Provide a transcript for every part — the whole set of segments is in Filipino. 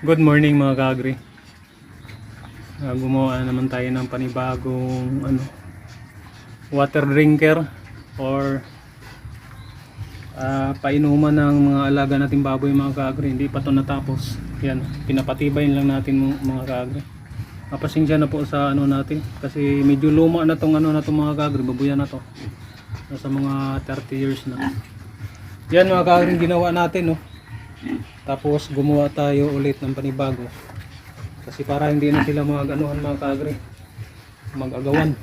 Good morning mga kaagri. Gumawa naman tayo ng panibagong water drinker or painuman ng mga alaga nating baboy mga kaagri. Hindi pa ito natapos. Yan, pinapatibayin lang natin mga kaagri. Pasensya na po sa natin kasi medyo luma na tong na to mga kaagri, babuyan na to. Nasa mga 30 years na. Yan mga kaagri, ginawa natin Tapos gumawa tayo ulit ng panibago. Kasi para hindi na sila mag-anuhan mga kaagri, mag-agawan.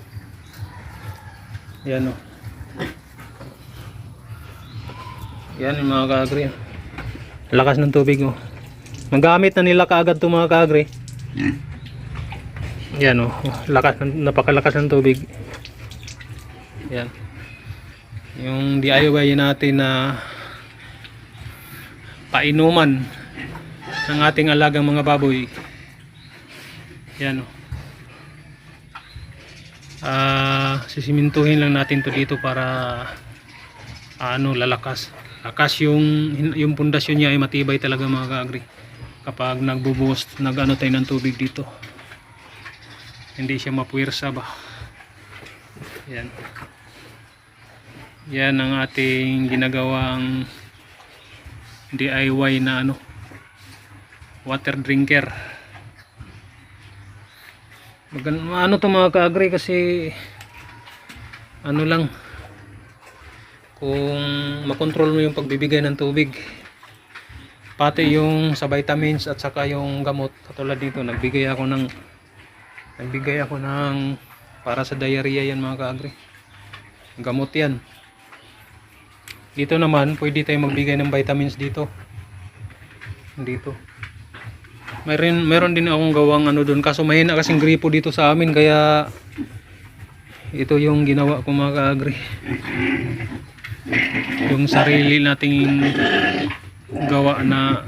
Yan Yan yung mga kaagri. Lakas ng tubig Nagamit na nila kaagad itong mga kaagri. Yan lakas, napakalakas ng tubig. Yan. Yung DIY natin na painuman ng ating alagang mga baboy. Yan sisimintuhin lang natin to dito para lalakas yung pundasyon niya ay matibay talaga mga kaagri kapag nagbubuhos tayo ng tubig dito, hindi siya mapuwersa ba. Yan ang ating ginagawang DIY na water drinker. To mga kaagri kasi lang kung makontrol mo yung pagbibigay ng tubig, pati yung sa vitamins at saka yung gamot. Katulad dito nagbigay ako ng para sa diarrhea yan mga kaagri, gamot yan. Dito naman pwede tayo magbigay ng vitamins dito. Meron din akong gawang doon, kaso mahina kasing gripo dito sa amin, kaya ito yung ginawa ko mga kaagri. Yung sarili nating gawa na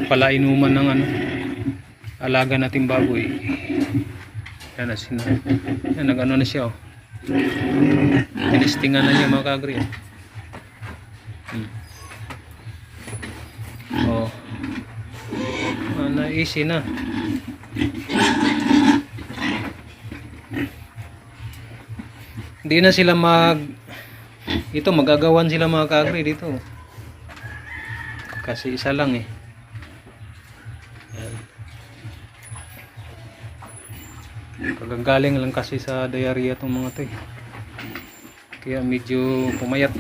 palainuman ng alaga nating baboy. Yan nag-ano na siya tinistingan na niya mga kaagri. Easy na. Hindi na sila magagawan sila mga kaagri dito kasi isa lang Kagagaling lang kasi sa diarrhea tong mga to kaya medyo pumayat.